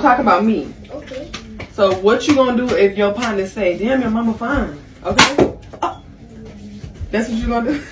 Talk about me. Okay. So what you gonna do if your partner say, damn, your mama fine? Okay? Oh. That's what you gonna do?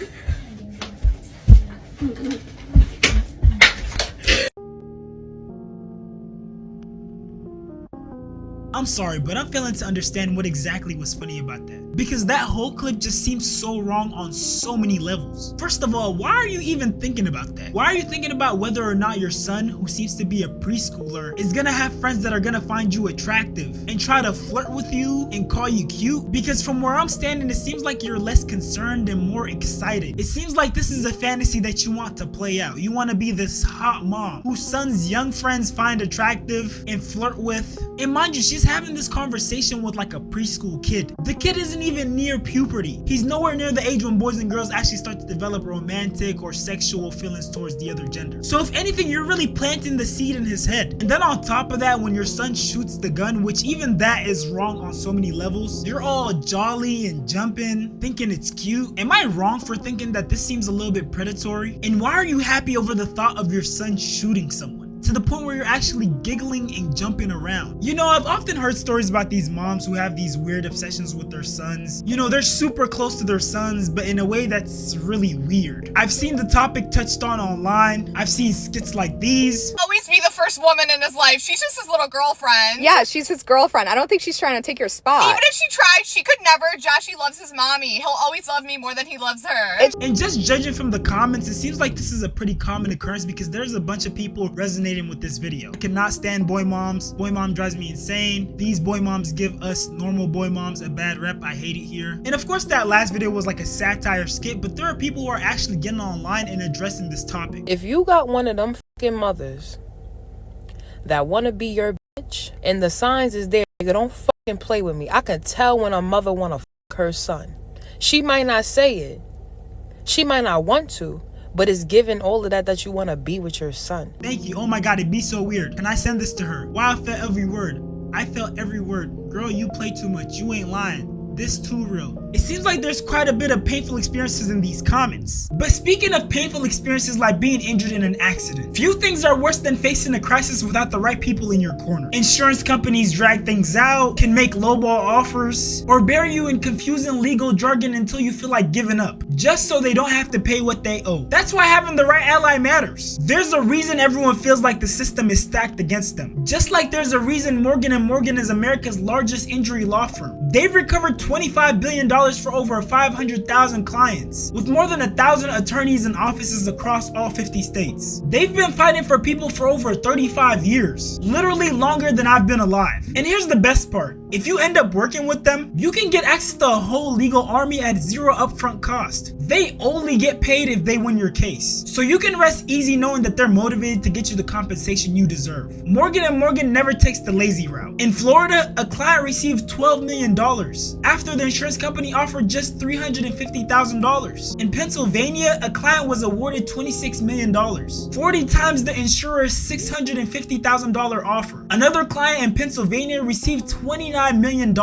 I'm sorry, but I'm failing to understand what exactly was funny about that. Because that whole clip just seems so wrong on so many levels. First of all, why are you even thinking about that? Why are you thinking about whether or not your son, who seems to be a preschooler, is gonna have friends that are gonna find you attractive and try to flirt with you and call you cute? Because from where I'm standing, it seems like you're less concerned and more excited. It seems like this is a fantasy that you want to play out. You want to be this hot mom whose son's young friends find attractive and flirt with. And mind you, she's having this conversation with like a preschool kid. The kid isn't even near puberty. He's nowhere near the age when boys and girls actually start to develop romantic or sexual feelings towards the other gender. So if anything, you're really planting the seed in his head. And then on top of that, when your son shoots the gun, which even that is wrong on so many levels, you're all jolly and jumping, thinking it's cute. Am I wrong for thinking that this seems a little bit predatory? And why are you happy over the thought of your son shooting someone? To the point where you're actually giggling and jumping around. You know, I've often heard stories about these moms who have these weird obsessions with their sons. You know, they're super close to their sons, but in a way that's really weird. I've seen the topic touched on online. I've seen skits like these. Always be the first woman in his life. She's just his little girlfriend. Yeah, she's his girlfriend. I don't think she's trying to take your spot. Even if she tried, she could never. Joshy loves his mommy. He'll always love me more than he loves her. And just judging from the comments, it seems like this is a pretty common occurrence because there's a bunch of people resonating with this video. I cannot stand boy moms. Boy mom drives me insane. These boy moms give us normal boy moms a bad rep. I hate it here. And of course that last video was like a satire skit, but there are people who are actually getting online and addressing this topic. If you got one of them fucking mothers that want to be your bitch and the signs is there, nigga, don't fucking play with me. I can tell when a mother want to fuck her son. She might not say it. She might not want to, but it's given all of that you want to be with your son. Thank you. Oh my god, it'd be so weird. Can I send this to her? Wow, I felt every word. I felt every word. Girl, you play too much. You ain't lying. This too real. It seems like there's quite a bit of painful experiences in these comments. But speaking of painful experiences like being injured in an accident, few things are worse than facing a crisis without the right people in your corner. Insurance companies drag things out, can make lowball offers, or bury you in confusing legal jargon until you feel like giving up, just so they don't have to pay what they owe. That's why having the right ally matters. There's a reason everyone feels like the system is stacked against them. Just like there's a reason Morgan & Morgan is America's largest injury law firm. They've recovered $25 billion for over 500,000 clients, with more than 1,000 attorneys and offices across all 50 states. They've been fighting for people for over 35 years, literally longer than I've been alive. And here's the best part. If you end up working with them, you can get access to a whole legal army at zero upfront cost. They only get paid if they win your case. So you can rest easy knowing that they're motivated to get you the compensation you deserve. Morgan & Morgan never takes the lazy route. In Florida, a client received $12 million after the insurance company offered just $350,000. In Pennsylvania, a client was awarded $26 million, 40 times the insurer's $650,000 offer. Another client in Pennsylvania received $29 million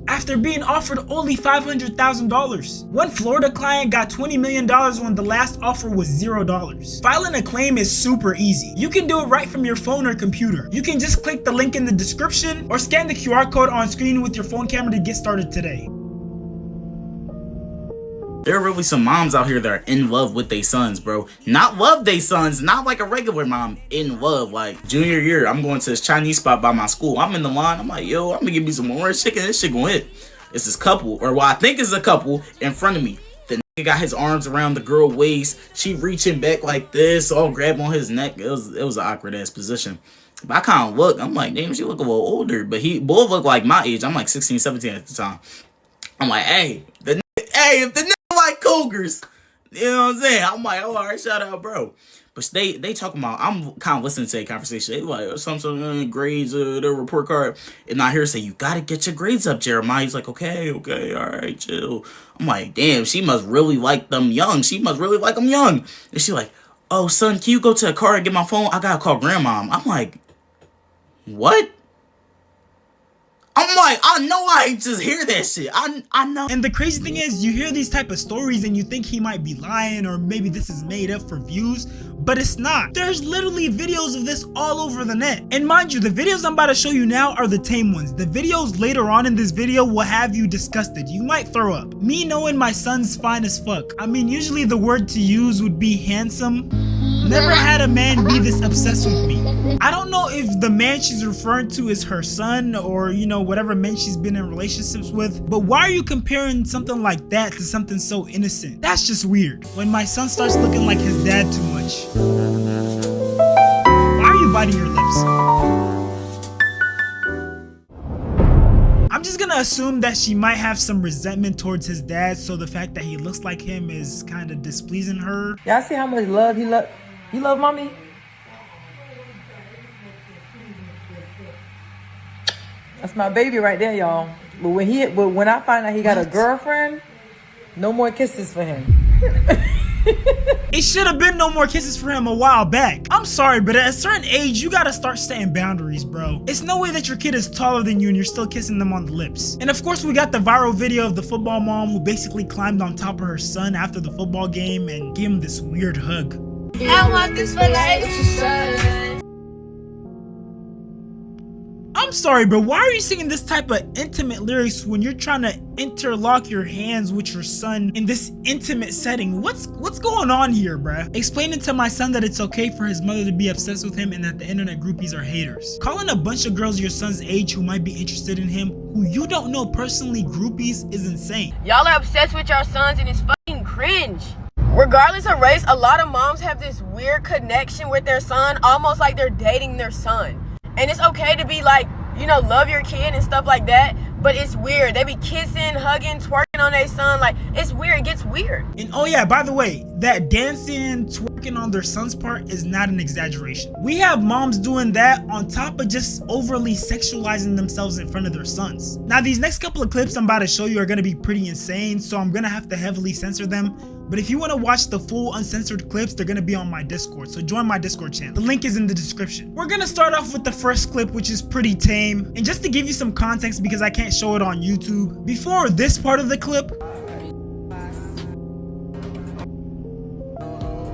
after being offered only $500,000. One Florida client got $20 million when the last offer was $0. Filing a claim is super easy. You can do it right from your phone or computer. You can just click the link in the description or scan the QR code on screen with your phone camera to get started today. There are really some moms out here that are in love with their sons, bro. Not love their sons, not like a regular mom. In love, like junior year, I'm going to this Chinese spot by my school. I'm in the line. I'm like, yo, I'm gonna give me some orange chicken. This shit gonna hit. It's this couple, or what I think is a couple, in front of me. The nigga got his arms around the girl waist. She reaching back like this, all grab on his neck. It was an awkward ass position. But I kind of look. I'm like, damn, she look a little older. But he both look like my age. I'm like 16, 17 at the time. I'm like, hey, if the nigga like cougars, you know what I'm saying? I'm like, oh, all right, shout out, bro. But they talking about, I'm kind of listening to a conversation. They like, some grades, their report card. And I hear her say, you got to get your grades up, Jeremiah. He's like, okay, all right, chill. I'm like, damn, she must really like them young. She must really like them young. And she like, oh, son, can you go to the car and get my phone? I got to call grandma. I'm like, what? I'm like, I know I just hear that shit. I know. And the crazy thing is, you hear these type of stories and you think he might be lying or maybe this is made up for views. but it's not. There's literally videos of this all over the net. And mind you, the videos I'm about to show you now are the tame ones. The videos later on in this video will have you disgusted. You might throw up. Me knowing my son's fine as fuck. I mean, usually the word to use would be handsome. Never had a man be this obsessed with me. I don't know if the man she's referring to is her son or, you know, whatever men she's been in relationships with, but why are you comparing something like that to something so innocent? That's just weird. When my son starts looking like his dad too much. Why are you biting your lips? I'm just gonna assume that she might have some resentment towards his dad, so the fact that he looks like him is kind of displeasing her. Y'all see how much love he love mommy? That's my baby right there, y'all. But when I find out he got a girlfriend, no more kisses for him. It should have been no more kisses for him a while back. I'm sorry, but at a certain age, you gotta start setting boundaries, bro. It's no way that your kid is taller than you and you're still kissing them on the lips. And of course, we got the viral video of the football mom who basically climbed on top of her son after the football game and gave him this weird hug. I want this for life. I'm sorry, but why are you singing this type of intimate lyrics when you're trying to interlock your hands with your son in this intimate setting? What's going on here, bruh? Explaining to my son that it's okay for his mother to be obsessed with him and that the internet groupies are haters. Calling a bunch of girls your son's age who might be interested in him, who you don't know personally groupies, is insane. Y'all are obsessed with your sons and it's fucking cringe. Regardless of race, a lot of moms have this weird connection with their son, almost like they're dating their son. And it's okay to be like, you know, love your kid and stuff like that, but it's weird. They be kissing, hugging, twerking on their son. Like, it's weird. It gets weird. And oh yeah, by the way, that dancing, twerking on their son's part is not an exaggeration. We have moms doing that on top of just overly sexualizing themselves in front of their sons. Now, these next couple of clips I'm about to show you are gonna be pretty insane, so I'm gonna have to heavily censor them. But if you want to watch the full uncensored clips, they're going to be on my Discord, so join my Discord channel. The link is in the description. We're going to start off with the first clip, which is pretty tame. And just to give you some context, because I can't show it on YouTube, before this part of the clip,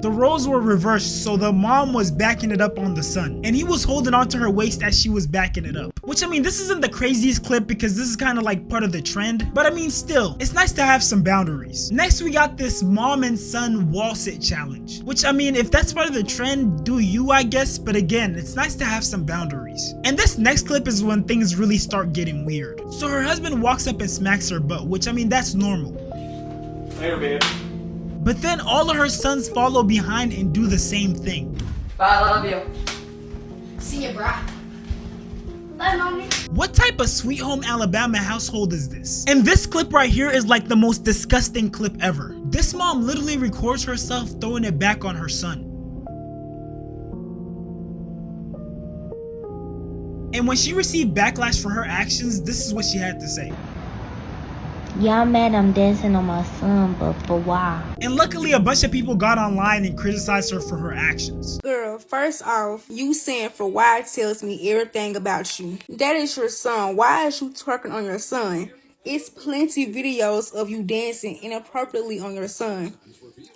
the roles were reversed, so the mom was backing it up on the son, and he was holding onto her waist as she was backing it up. Which, I mean, this isn't the craziest clip because this is kind of like part of the trend, but I mean, still, it's nice to have some boundaries. Next, we got this mom and son wall sit challenge, which, I mean, if that's part of the trend, do you, I guess, but again, it's nice to have some boundaries. And this next clip is when things really start getting weird. So her husband walks up and smacks her butt, which, I mean, that's normal. Later, babe. But then all of her sons follow behind and do the same thing. Bye, I love you. See ya, bro. Bye, mommy. What type of Sweet Home Alabama household is this? And this clip right here is like the most disgusting clip ever. This mom literally records herself throwing it back on her son. And when she received backlash for her actions, this is what she had to say. Y'all mad I'm dancing on my son, but for why? And luckily a bunch of people got online and criticized her for her actions. Girl, first off, you saying for why tells me everything about you. That is your son. Why is you twerking on your son? It's plenty videos of you dancing inappropriately on your son.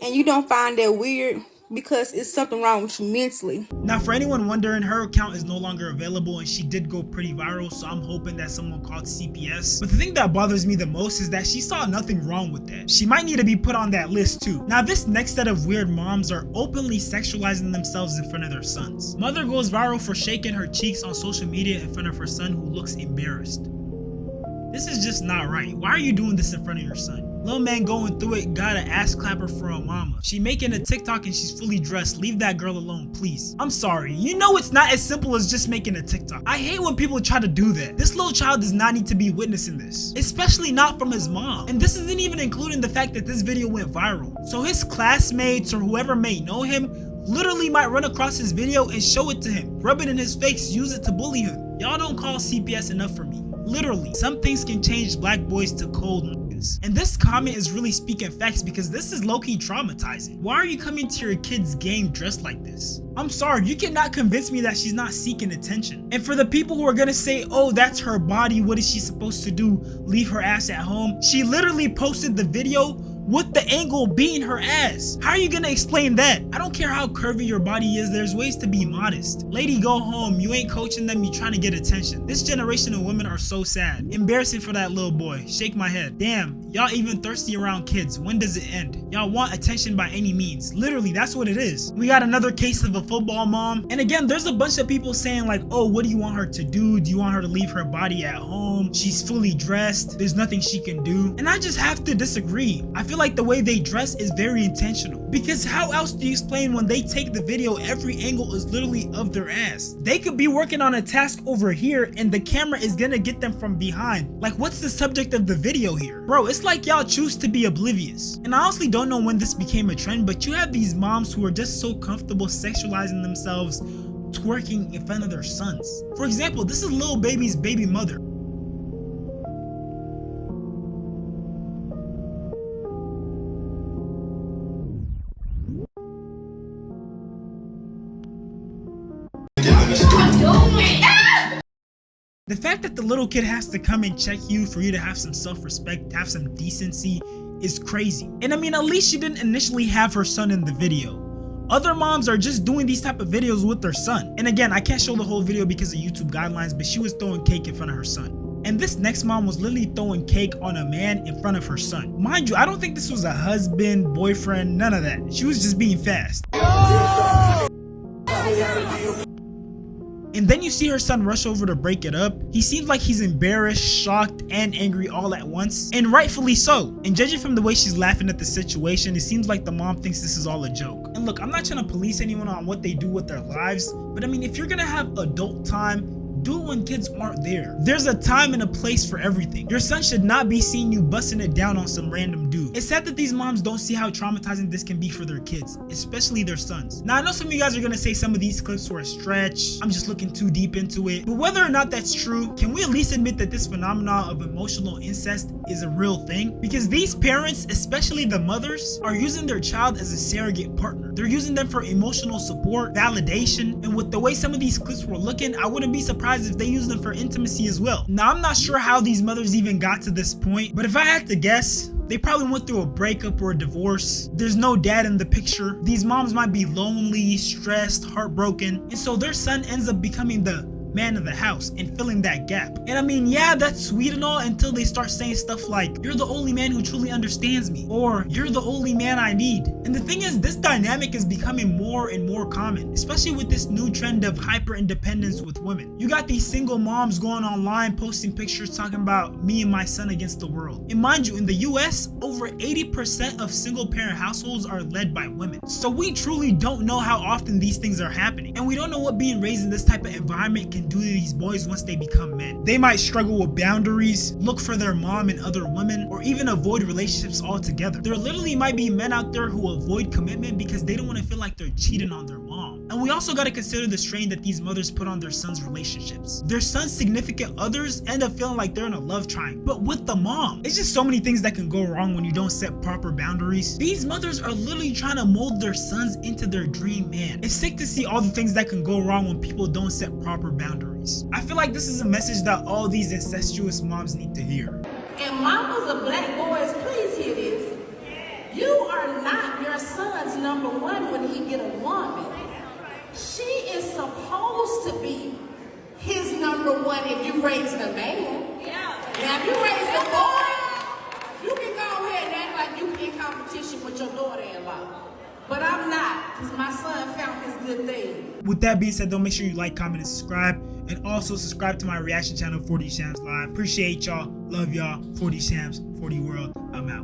And you don't find that weird because it's something wrong with you mentally. Now, for anyone wondering, her account is no longer available and she did go pretty viral, so I'm hoping that someone called CPS. But the thing that bothers me the most is that she saw nothing wrong with that. She might need to be put on that list too. Now, this next set of weird moms are openly sexualizing themselves in front of their sons. Mother goes viral for shaking her cheeks on social media in front of her son who looks embarrassed. This is just not right. Why are you doing this in front of your son? Little man going through it, got an ass clapper for a mama. She making a TikTok and she's fully dressed. Leave that girl alone, please. I'm sorry. You know it's not as simple as just making a TikTok. I hate when people try to do that. This little child does not need to be witnessing this, especially not from his mom. And this isn't even including the fact that this video went viral. So his classmates or whoever may know him literally might run across his video and show it to him, rub it in his face, use it to bully him. Y'all don't call CPS enough for me. Literally, some things can change black boys to cold niggas. And this comment is really speaking facts because this is low-key traumatizing. Why are you coming to your kid's game dressed like this? I'm sorry, you cannot convince me that she's not seeking attention. And for the people who are gonna say, oh, that's her body, what is she supposed to do? Leave her ass at home? She literally posted the video with the angle being her ass. How are you gonna explain that? I don't care how curvy your body is, there's ways to be modest. Lady, go home. You ain't coaching them, you trying to get attention. This generation of women are so sad. Embarrassing for that little boy. Shake my head. Damn, y'all even thirsty around kids. When does it end? Y'all want attention by any means. Literally, that's what it is. We got another case of a football mom. And again, there's a bunch of people saying like, oh, what do you want her to do? Do you want her to leave her body at home? She's fully dressed. There's nothing she can do. And I just have to disagree. I feel like the way they dress is very intentional. Because how else do you explain when they take the video, every angle is literally of their ass? They could be working on a task over here and the camera is gonna get them from behind. Like, what's the subject of the video here? Bro, it's like y'all choose to be oblivious. And I honestly don't know when this became a trend, but you have these moms who are just so comfortable sexualizing themselves, twerking in front of their sons. For example, this is Lil Baby's baby mother. The fact that the little kid has to come and check you for you to have some self-respect, have some decency, is crazy. And I mean, at least she didn't initially have her son in the video. Other moms are just doing these type of videos with their son. And again, I can't show the whole video because of YouTube guidelines, but she was throwing cake in front of her son. And this next mom was literally throwing cake on a man in front of her son. Mind you, I don't think this was a husband, boyfriend, none of that. She was just being fast. And then you see her son rush over to break it up. He seems like he's embarrassed, shocked, and angry all at once. And rightfully so. And judging from the way she's laughing at the situation, it seems like the mom thinks this is all a joke. And look, I'm not trying to police anyone on what they do with their lives, but I mean, if you're gonna have adult time, do it when kids aren't there. There's a time and a place for everything. Your son should not be seeing you busting it down on some random dude. It's sad that these moms don't see how traumatizing this can be for their kids, especially their sons. Now, I know some of you guys are gonna say some of these clips were a stretch. I'm just looking too deep into it. But whether or not that's true, can we at least admit that this phenomenon of emotional incest is a real thing? Because these parents, especially the mothers, are using their child as a surrogate partner. They're using them for emotional support, validation, and with the way some of these clips were looking, I wouldn't be surprised if they use them for intimacy as well. Now, I'm not sure how these mothers even got to this point, but if I had to guess, they probably went through a breakup or a divorce. There's no dad in the picture. These moms might be lonely, stressed, heartbroken, and so their son ends up becoming the man of the house and filling that gap. And I mean, yeah, that's sweet and all until they start saying stuff like, you're the only man who truly understands me, or you're the only man I need. And the thing is, this dynamic is becoming more and more common, especially with this new trend of hyper independence with women. You got these single moms going online posting pictures talking about me and my son against the world. And mind you, in the US, over 80% of single parent households are led by women. So we truly don't know how often these things are happening. And we don't know what being raised in this type of environment can do to these boys once they become men. They might struggle with boundaries, look for their mom and other women, or even avoid relationships altogether. There literally might be men out there who avoid commitment because they don't want to feel like they're cheating on their mom. And we also got to consider the strain that these mothers put on their sons' relationships. Their sons' significant others end up feeling like they're in a love triangle, but with the mom. It's just so many things that can go wrong when you don't set proper boundaries. These mothers are literally trying to mold their sons into their dream man. It's sick to see all the things that can go wrong when people don't set proper boundaries. I feel like this is a message that all these incestuous moms need to hear. And mamas of black boys, please hear this. You are not your son's number one when he get a woman. She is supposed to be his number one if you raise the man. Yeah. Now if you raise the boy, you can go ahead and act like you in competition with your daughter-in-law. But I'm not, because my son found his good thing. With that being said, though, make sure you like, comment, and subscribe. And also subscribe to my reaction channel, 40 Shams Live. Appreciate y'all. Love y'all. 40 Shams, 40 World. I'm out.